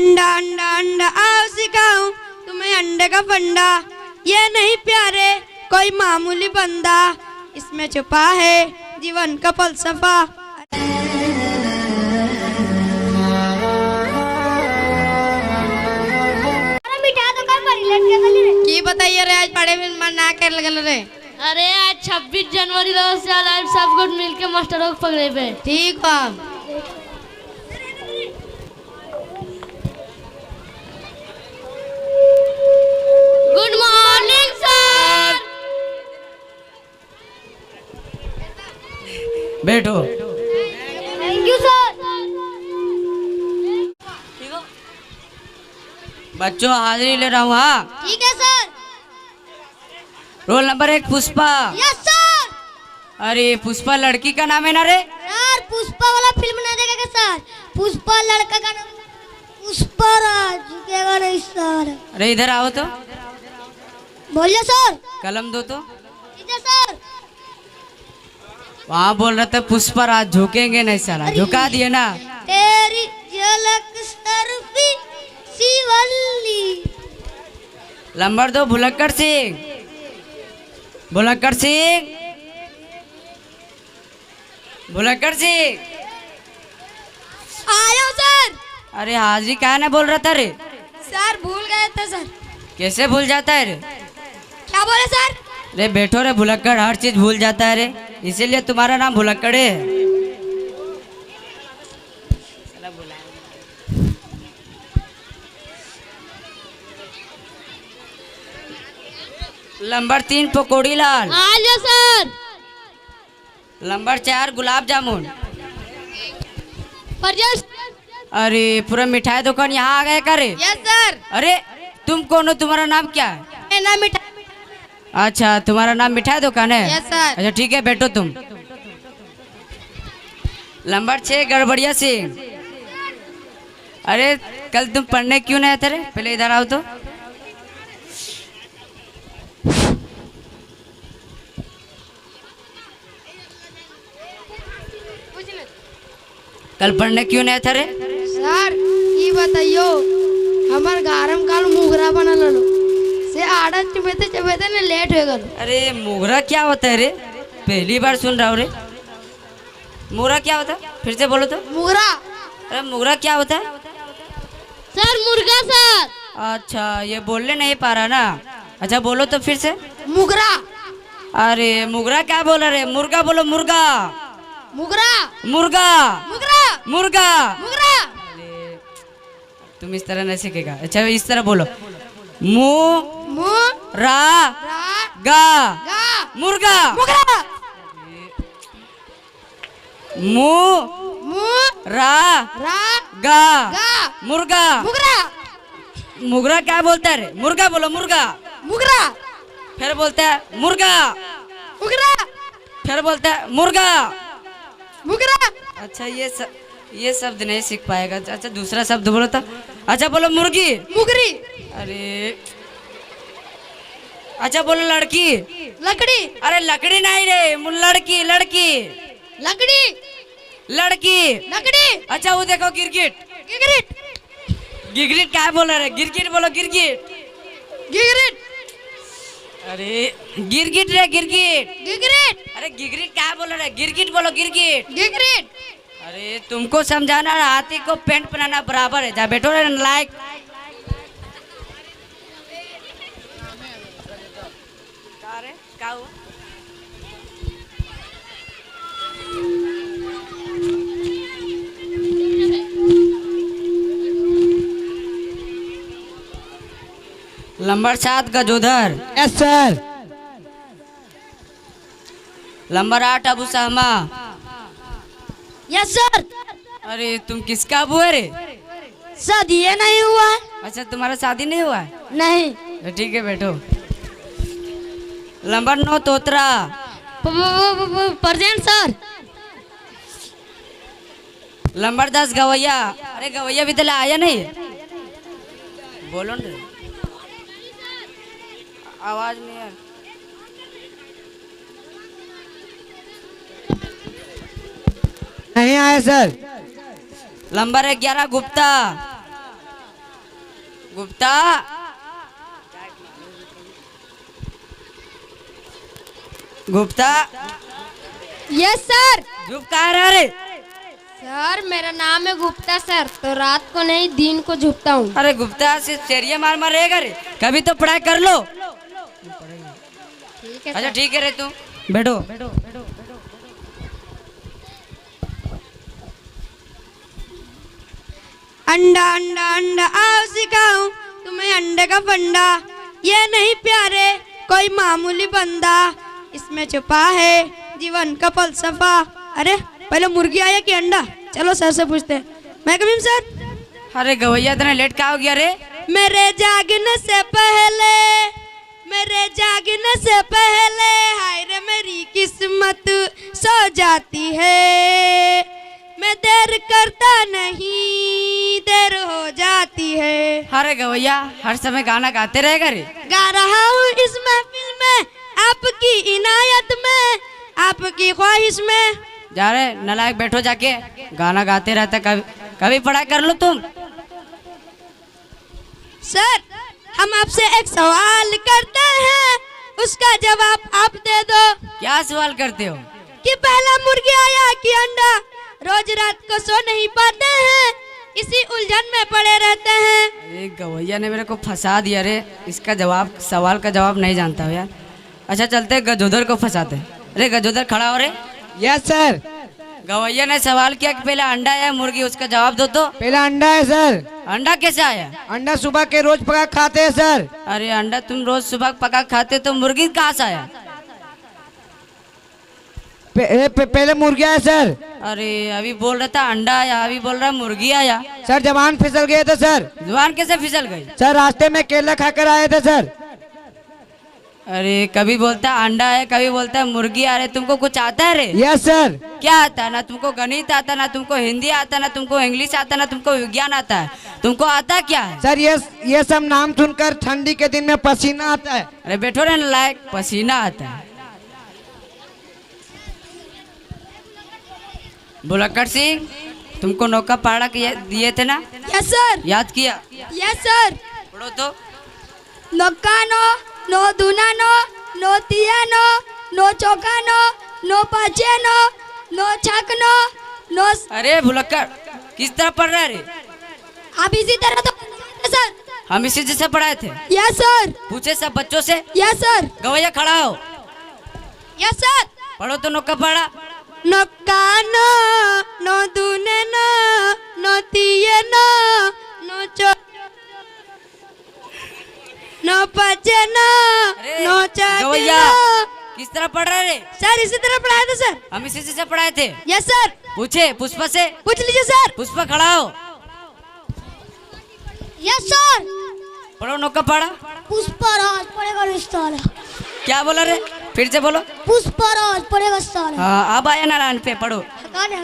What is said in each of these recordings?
अंडा अंडा अंडा आओ सिखाऊं तुम्हें अंडे का फंडा। ये नहीं प्यारे कोई मामूली बंदा, इसमें छुपा है जीवन का फलसफा। की बताइए रे, आज पढ़े में मन ना कर लगल रे। अरे आज 26 जनवरी रोज से आज सब कुछ मिलके मास्टरों को पकड़े पे। ठीक बा। Good morning sir. बैठो। Thank you sir. बच्चों हाजिरी ले रहा हूँ। हाँ ठीक है sir. Roll number 1 Pushpa. Yes sir. अरे पुष्पा लड़की का नाम है ना रे? यार पुष्पा वाला फिल्म नहीं देखेगा सर। पुष्पा लड़का का नाम पुष्पा राज झुकेगा नहीं सर। अरे इधर आओ तो। बोलिए सर। कलम दो तो। ठीक है सर। वहाँ बोल रहा था पुष्पा राज झुकेंगे नहीं साला, झुका दिए ना। तेरी झलक सरफी शिवल्ली। नंबर 2 भुलक्कड़ सिंह। भुलक्कड़ सिंह। भुलक्कड़ सिंह। आया सर। अरे हाजिरी कहाँ ना बोल रहा था रे? सर भूल गए थे सर। कैसे भूल जाता है रे? क्या बोले सर? रे बैठो रे, भुलक्कड़ हर चीज भूल जाता है रे, इसीलिए तुम्हारा नाम भुलक्कड़ है। नंबर 3 पकौड़ी लाल। आज सर। नंबर 4 गुलाब जामुन। अरे पूरा मिठाई दुकान यहाँ आ गए करे? Yes sir. अरे तुम कौन हो, तुम्हारा नाम क्या है? मेरा नाम मिठाई। अच्छा तुम्हारा नाम मिठाई दुकान है? Yes sir. अच्छा ठीक है बैठो तुम। नंबर 6 गड़बड़िया सिंह। अरे कल तुम पढ़ने क्यों नहीं आते रे? पहले इधर आओ तो। कल पढ़ने क्यों नहीं आते रे? सर ये बताइयो, हमार गारम काल मुगरा बना लो से आड़त चबेते ने लेट हो गलो। अरे मोगरा क्या होता है रे? पहली बार सुन रहा हूँ रे। मोगरा क्या होता है? फिर से बोलो तो। मुगरा। अरे मोगरा क्या होता है? सर मुर्गा सर। अच्छा ये बोलने नहीं पा रहा ना। अच्छा बोलो तो फिर से। मुगरा। अरे मुगरा क्या बोल रहे? मुर्गा बोलो, मुर्गा। मुगरा। मुर्गा। मुगरा। मुर्गा। मुगरा। अरे तुम इस तरह नहीं सीखेगा। अच्छा इस तरह बोलो, मु मु रा रा गा गा मुर्गा। मुगरा। मु मु रा रा गा गा मुर्गा। मुगरा। मुर्गा क्या बोलता है रे? मुर्गा बोलो, मुर्गा। मुगरा। फिर बोलता है मुर्गा। मुगरा। फिर बोलता है मुर्गा। मुगरा। अच्छा ये शब्द नहीं सीख पाएगा। अच्छा दूसरा शब्द बोलो तो। अच्छा बोलो मुर्गी। मुगरी। अरे अच्छा बोलो लड़की। लकड़ी। अरे लकड़ी नहीं रे, लड़की लड़की लकड़ी। लड़की। लकड़ी। अच्छा वो देखो गिरगिट। गिगरिट। गिरगिट क्या बोल रहे? गिरगिट बोलो, गिरगिट। गिगरिट। अरे गिरगिट रे, गिरगिट। गिगरिट। अरे गिरगिट क्या बोल रहे? गिरगिट बोलो, गिरगिट। गिगरिट। अरे तुमको समझाना हाथी को पेंट पहनाना बराबर है। जा बैठो रे लायक। Number 7 Gajodhar. Yes sir. Number 8 Abu Sahma. Yes sir. अरे तुम किसका अबू है रे? शादी ये नहीं हुआ है। अच्छा तुम्हारा शादी नहीं हुआ है? नहीं। ठीक है बैठो। Number 9 Totra. Present sir. Number 10 Gavaiya. अरे गवैया भी तो आया नहीं, बोलो ना। आवाज नहीं है। नहीं आया sir. Number 11 Gupta. Gupta Gupta yes sir. चुप कहाँ रहा रे? सर मेरा नाम है गुप्ता सर, तो रात को नहीं दिन को झुकता हूँ। अरे गुप्ता से चेरिया मार मार रहेगा रे, कभी तो पढ़ाई कर लो। ठीक है अच्छा सर। ठीक है रे, तू बैठो। अंडा अंडा अंडा आओ सिखाऊं तुम्हें अंडे का फंडा। ये नहीं प्यारे कोई मामूली बंदा, इसमें छुपा है जीवन का फलसफा। अरे पहले मुर्गी आया कि अंडा? चलो सर से पूछते हैं। मैं कभी सर? अरे गवैया इतना लेट क्या हो गया रे? मेरे जागने से पहले, मेरे जागने से पहले हाय रे मेरी किस्मत सो जाती है। मैं देर करता नहीं, देर हो जाती है। अरे गवैया हर समय गाना गाते रहेगा रे? गा रहा हूँ इस महफिल में, आपकी इनायत में, आपकी ख्वाहिश में। जा रहे नालायक, बैठो जाके, गाना गाते रहता। कभी कभी पढ़ाई कर लो तुम। सर हम आपसे एक सवाल करते हैं, उसका जवाब आप दे दो। क्या सवाल करते हो? कि पहला मुर्गी आया कि अंडा? रोज रात को सो नहीं पाते हैं, इसी उलझन में पड़े रहते हैं। अरे गवैया ने मेरे को फंसा दिया रे, इसका जवाब, सवाल का जवाब नहीं जानता हूँ यार। अच्छा चलते गजोदर को फंसाते। अरे गजोदर खड़ा हो रे। Yes sir. गवैया ने सवाल किया कि पहले अंडा या मुर्गी, उसका जवाब दो तो। पहला अंडा है सर। अंडा कैसे आया? अंडा सुबह के रोज पका खाते हैं सर। अरे अंडा तुम रोज सुबह पका खाते, तो मुर्गी कहाँ से आया? पहले मुर्गी है सर। अरे अभी बोल रहा था अंडा आया, अभी बोल रहा मुर्गी आया। सर जवान फिसल गए थे सर। जुबान कैसे फिसल गई? सर रास्ते में केला खाकर आए थे सर। अरे कभी बोलता अंडा है, कभी बोलता मुर्गी आ रहे। तुमको कुछ आता है रे? Yes sir. क्या आता है? ना तुमको गणित आता, ना तुमको हिंदी आता, ना तुमको इंग्लिश आता, ना तुमको विज्ञान आता है। तुमको आता क्या है? सर ये सब नाम सुनकर ठंडी के दिन में पसीना आता है। अरे बैठो रे नालायक, पसीना आता है। बुलक्कड़ सिंह, तुमको नौका पहाड़ा के दिए थे ना? Yes sir. याद किया? Yes sir. पढ़ो तो। नौकानो, नो दुनानो, नो तियानो, नो चौकानो, नो पाचेनो, नो छाकनो, नो। अरे भुलक्कड़ किस तरह पढ़ रहा है रे? आप इसी तरह तो सर। हम इसी जैसे पढ़ाए थे। Yes sir. पूछे सब बच्चों से। Yes sir. गवैया खड़ा हो। Yes sir. पढ़ो तो नौका पहाड़ा। नौकानो, नो दुनेनो, नो तियेनो, नो चौ, नो पचेनो, नो गवैया चाकेनो। किस तरह पढ़ रहे रे? सर इसी तरह पढ़ाए थे सर। हम इसी जैसे पढ़ाए थे। Yes sir. पूछे पुष्पा से। पूछ लीजिए सर। पुष्पा खड़ा हो। Yes sir. पढ़ो नौका पहाड़ा। पुष्पराज पड़ेगा रिश्ता। क्या बोला रे? फिर से बोलो। पुष्पराज पड़ेगा सारा। हाँ अब आया नारायण पे। पढ़ो हकाने।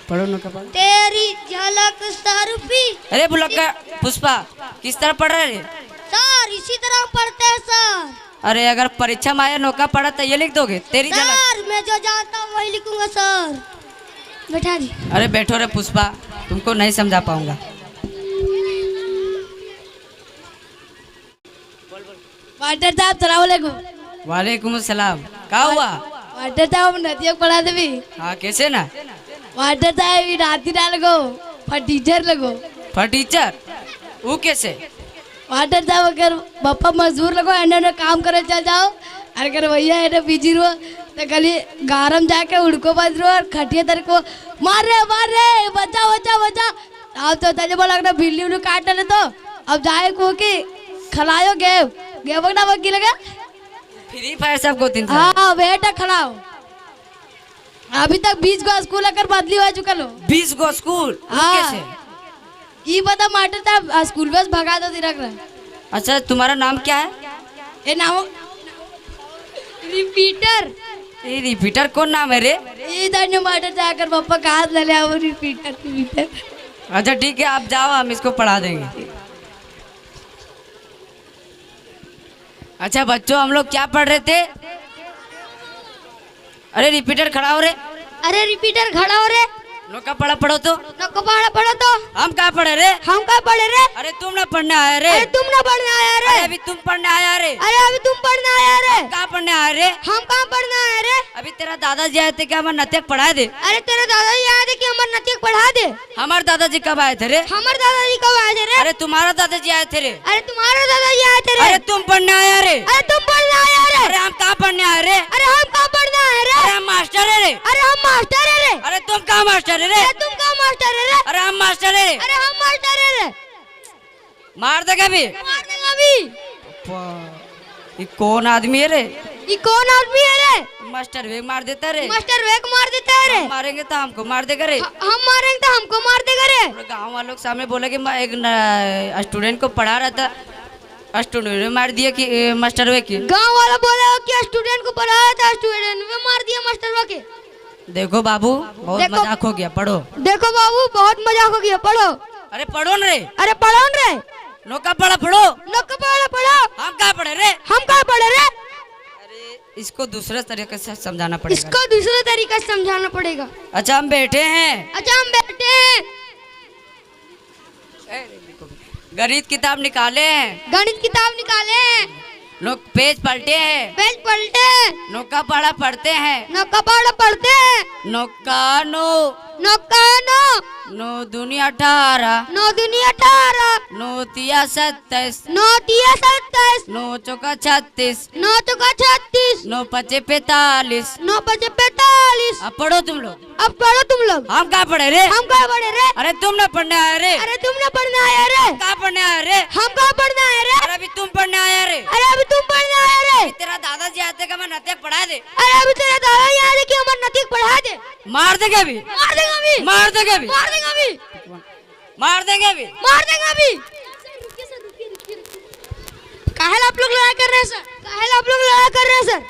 पढ़ो नौका पहाड़ा। तेरी झलक सरूपी। अरे बुलक्कड़ पुष्पा किस तरह पढ़ रहे रे? सर इसी तरह पढ़ते हैं सर। अरे अगर परीक्षा में आया नौका पढ़ा तो ये लिख दोगे? तेरी झलक। सर मैं जो जानता हूँ वही लिखूंगा सर। बैठा दी। अरे बैठो रे पुष्पा, तुमको नहीं समझा पाऊंगा। वाटर साहब सलाम अलैकुम। वालेकुम सलाम। क्या हुआ? वाटर साहब नदिया पढ़ा देवी। हाँ कैसे ना? वाटर साहब राती ना लगो, पर टीचर लगो। फर्टीचर वो कैसे? वाटर साहब अगर बप्पा मजदूर लगो एने काम करे चल जाओ, अगर भैया एने बिजी रहो तो खाली गारम जाके उड़को बज रो और खटिया तर को मार रे बचा बचा बचा। अब तो तजे बोला ना बिल्ली उल्लू काट ले, तो अब जाए को कि खलायो गेव गेव ना बकी लगा। फ्री फायर सबको 3 साल। हाँ बेटा खलाओ। अभी तक 20 गो स्कूल अगर बदली हो चुका लो। 20 गो स्कूल? वो हाँ। कैसे? ये बता माटर साहब स्कूल बस भगा दो रख रहा। अच्छा तुम्हारा नाम क्या है? ए नाम रिपीटर। ये रिपीटर कौन नाम है रे? ये धन्य माटर जाकर पापा का हाथ ले लिया वो रिपीटर रिपीटर। अच्छा ठीक है आप जाओ, हम इसको पढ़ा देंगे। अच्छा बच्चों हम लोग क्या पढ़ रहे थे? अरे रिपीटर खड़ा हो रे। अरे रिपीटर खड़ा हो रे। नो का पढ़ा पढ़ो तो नको पढ़ा पढ़ो तो हम कहाँ पढ़े रे? हम क्या पढ़े रे? अरे तुम ना पढ़ने आया रे। अरे तुम ना पढ़ने आया रे? अरे अभी तुम पढ़ने आया रे। अरे अभी तुम पढ़ने आया रे? कहाँ पढ़ने आया रे? हम कहाँ पढ़ने आए रे? अभी तेरा दादाजी आए थे क्या हमारे नतिया पढ़ा दे? अरे तेरे दादाजी आए थे कि हमारे नतिया पढ़ा दे? हमारे दादाजी कब आए थे रे? हमारे दादाजी कब आए थे रे? अरे तुम्हारा दादाजी आए थे रे। अरे तुम्हारे दादाजी आए थे रे? अरे तुम पढ़ने आया रे। अरे तुम पढ़ने आया रे? अरे हम कहाँ पढ़ने आए रे? अरे हम कहाँ पढ़ने आए रे? अरे हम मास्टर है रे। अरे हम मास्टर है रे? अरे तुम कहाँ मास्टर है रे? अरे तुम कहाँ मास्टर है रे? अरे हम मास्टर है रे। अरे हम मास्टर है रे? मार देगा भी। मार देगा अभी। ये कौन आदमी है रे? ये कौन आदमी है रे? मास्टर वेग मार देता रे। मास्टर वेग मार देता है रे? मारेंगे तो हमको मार देगा रे। हम मारेंगे तो हमको मार देगा रे? गांव वालों के सामने बोला कि मैं एक स्टूडेंट को पढ़ा रहा था, स्टूडेंट ने मार दिया कि मास्टर वे की। गांव वाला बोला कि स्टूडेंट को पढ़ाया था, स्टूडेंट ने मार दिया मास्टर के। देखो बाबू बहुत देखो। मजाक हो गया, पढ़ो। देखो बाबू बहुत मजाक हो गया, पढ़ो। अरे पढ़ो न रे। अरे पढ़ो न रे। नौका पढ़ा पढ़ो। नौका पढ़ो पढ़ो। हम कहाँ पढ़े रे? हम कहाँ पढ़े रे? अरे इसको दूसरे तरीके से समझाना पड़ेगा। इसको दूसरे तरीके से समझाना पड़ेगा। अच्छा हम बैठे हैं। अच्छा हम बैठे हैं। गणित किताब निकाले हैं। गणित किताब निकाले हैं। लोग पेज पलटे हैं। पेज पलटे हैं। नौका पढ़ा पढ़ते हैं। नौका पढ़ो पढ़ते हैं। नौका नो नौका नो। नो दुनिया 18 नौ दुनिया 18। नो तिया 27 नौ तिया 27। नो चौका 36 नौ चौका 36। नौ पचे 45। नौ पचे 45। अब पढ़ो तुम लोग। अब पढ़ो तुम लोग। हम कहाँ पढ़े रे? हम कहाँ पढ़े रे? अरे तुम ना पढ़ने आए रे। अरे तुम ना पढ़ने आया रे? कहाँ पढ़ने आए रे? हम कहाँ पढ़ने आए रे? अरे अभी तुम पढ़ने आया रे। अरे अभी तुम पढ़ने आया रे? तेरा दादाजी आते का मैं नतिया पढ़ा दे। अरे अभी तेरा दादा याद है कि हमारे नतीक पढ़ा दे। मार देगा भी। मार देगा अभी। मार देगा भी। मार देगा अभी। मार देगा भी। मार देगा अभी। काहे आप लोग लड़ाई कर रहे हैं सर? काहे आप लोग लड़ाई कर रहे हैं सर?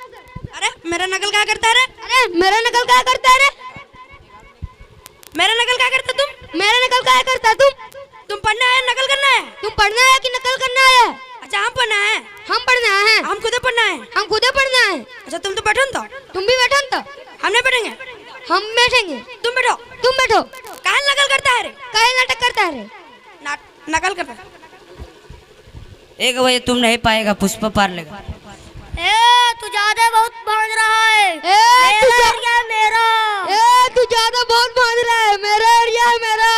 अरे मेरा नकल क्या करता है रे? अरे मेरा नकल क्या करता है रे? मेरा नकल क्या करता तुम? मेरा नकल क्या करता तुम पढ़ना है नकल करना है? तुम पढ़ना है कि नकल करना है? अच्छा हम पढ़ना है। हम पढ़ना है। हम खुद पढ़ना है। हम खुद पढ़ना है। अच्छा तुम तो बैठो न तो। तुम भी बैठो न तो। हम नहीं बैठेंगे। हम बैठेंगे। तुम बैठो। तुम बैठो। काहे नकल करता है रे? काहे नाटक करता है रे? नकल करता है। एक वही तुम नहीं पाएगा, पुष्प पार लेगा। ए तू ज्यादा बहुत भाग रहा है। ए तू एरिया मेरा। ए तू ज्यादा बहुत भाग रहा है। मेरा एरिया है मेरा।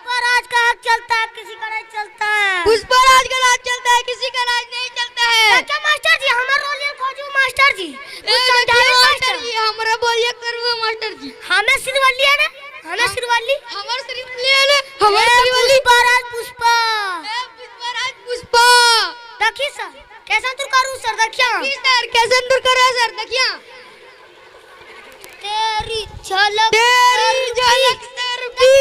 पुष्पराज का हक चलता है, किसी का नहीं चलता है। पुष्पराज का राज चलता है, किसी का राज नहीं चलता है। क्या मास्टर जी हमारा रोल ये खोजो मास्टर जी। मास्टर जी हमारा बोलिए करवो मास्टर जी। हमें सिरवली है ना? हमें सिरवली। हमारा सिरवली है ना? हमारा सिरवली। पुष्पराज पुष्पा। ए पुष्पराज पुष्पा। देखिए सर कैसा दूर करूं सर? देखिए सर कैसे दूर करो सर? देखिए तेरी झलक सर भी।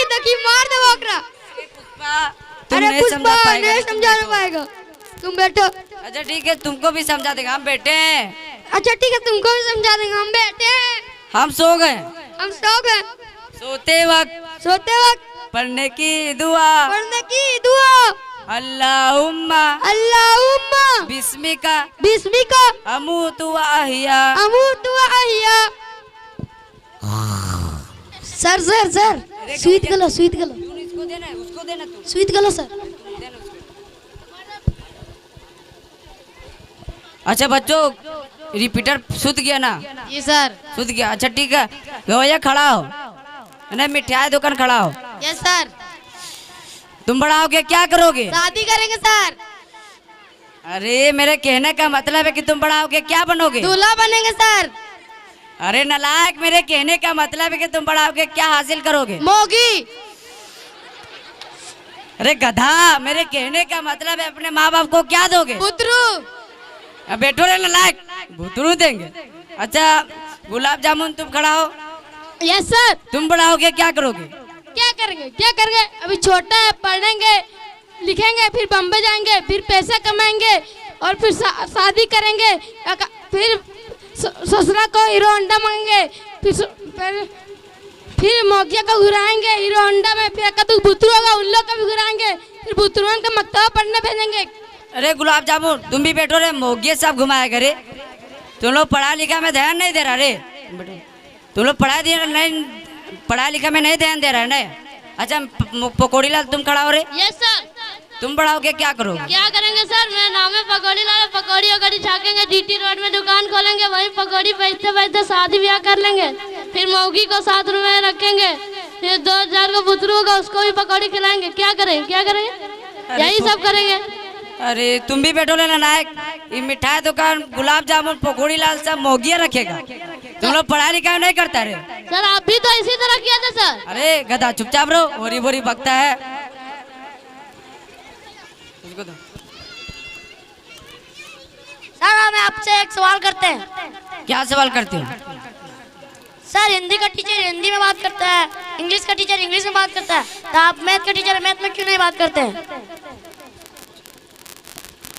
देखी मार दो ओकरा। तुम अरे नहीं पुष्पा समझा पाएगा। नहीं समझा पाएगा। तुम बैठो। अच्छा ठीक है, तुमको भी समझा देगा। हम बैठे हैं। अच्छा ठीक है तुमको भी समझा देंगे। हम बैठे हैं। हम सो गए। हम सो गए। सोते वक्त सोते वक्त पढ़ने की दुआ। पढ़ने की दुआ। अल्लाहुम्मा अल्लाहुम्मा बिस्मिका बिस्मिका अमूतु व अहिया। अमूतु व अहिया। सर सर सर स्वीट गलो स्वीट गलो इसको देना है, उसको देना तू। स्वीट गलो सर। अच्छा बच्चों, रिपीटर सुध गया ना? जी सर। सुध गया। अच्छा ठीक है, भैया खड़ा हो, नहीं मिठाई दुकान खड़ा हो। Yes sir. तुम बड़ा होके क्या करोगे? शादी करेंगे सर। अरे मेरे कहने का मतलब है कि तुम बड़ा होके क्या बनोगे? दूल्हा बनेंगे सर। अरे नालायक, मेरे कहने का मतलब है कि तुम बड़ा होके क्या हासिल करोगे? मोगी। अरे गधा, मेरे कहने का मतलब है अपने माँ बाप को क्या दोगे? पुत्रु। अब बैठो रे नालायक, भुतरू देंगे। अच्छा गुलाब जामुन तुम खड़ा हो। Yes sir. तुम बड़ा होके क्या करोगे? क्या करेंगे क्या करेंगे? अभी छोटा है, पढ़ेंगे लिखेंगे, फिर बम्बई जाएंगे, फिर पैसा कमाएंगे और फिर शादी करेंगे, फिर ससुरा को हीरो होंडा मांगेंगे, फिर मोगिया को घुराएंगे हीरो होंडा में, फिर तो बुतरू होगा उन लोग का भी घुराएंगे, फिर बुतरुओं का मकतबा पढ़ने भेजेंगे। अरे गुलाब जामुन तुम भी बैठो रे, मोगिया सब घुमाया करे। तुम लोग पढ़ा लिखा में ध्यान नहीं दे रहा रे। बैठो। तुम लोग पढ़ाई लिखा में नहीं ध्यान दे रहे हैं ना। अच्छा पकौड़ी लाल तुम खड़ा हो रहे, यस सर। तुम पढ़ाओगे क्या करोगे? क्या करेंगे सर, मेरा नाम है पकौड़ी लाल, पकौड़ी वकौड़ी छाकेंगे, जीटी रोड में दुकान खोलेंगे, वहीं पकौड़ी बेचते बेचते शादी ब्याह कर लेंगे, फिर मौगी को 7 रुपए रखेंगे, फिर 2000 का बुतरू होगा उसको भी पकौड़ी खिलाएंगे। क्या करेंगे यही सब करेंगे। अरे तुम भी बैठो लेना नायक, ये मिठाई दुकान गुलाब जामुन पकौड़ी लाल सब मोगिया रखेगा। तुम लोग पढ़ाई लिखाई नहीं करता रे? सर आप भी तो इसी तरह किया था सर। अरे गधा चुपचाप रहो, बोरी बोरी बकता है। उसको दो। सर हमें आपसे एक सवाल करते हैं। क्या सवाल करते हो? सर हिंदी का टीचर हिंदी में बात करता है, इंग्लिश का टीचर इंग्लिश में बात करता है, तो आप मैथ का टीचर मैथ में क्यों नहीं बात करते हैं?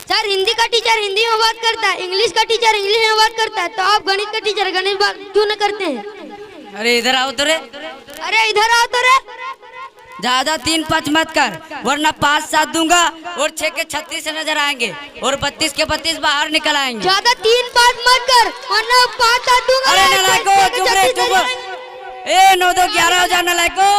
सर हिंदी का टीचर हिंदी में बात करता है, इंग्लिश का टीचर इंग्लिश में बात करता है, तो आप गणित का टीचर गणित बात क्यों न करते हैं? अरे इधर आओ तो रे, अरे इधर आओ तो रे। ज्यादा 3-5 मत कर, वरना 5-7 दूंगा और 6 के 36 नजर आएंगे और 32 के 32 बाहर निकल आएंगे। ज्यादा 3-5 मत कर वरना 5-7 दूंगा। अरे नालायको चुप रे चुप। ए 9 2 11 हो जा नालायको।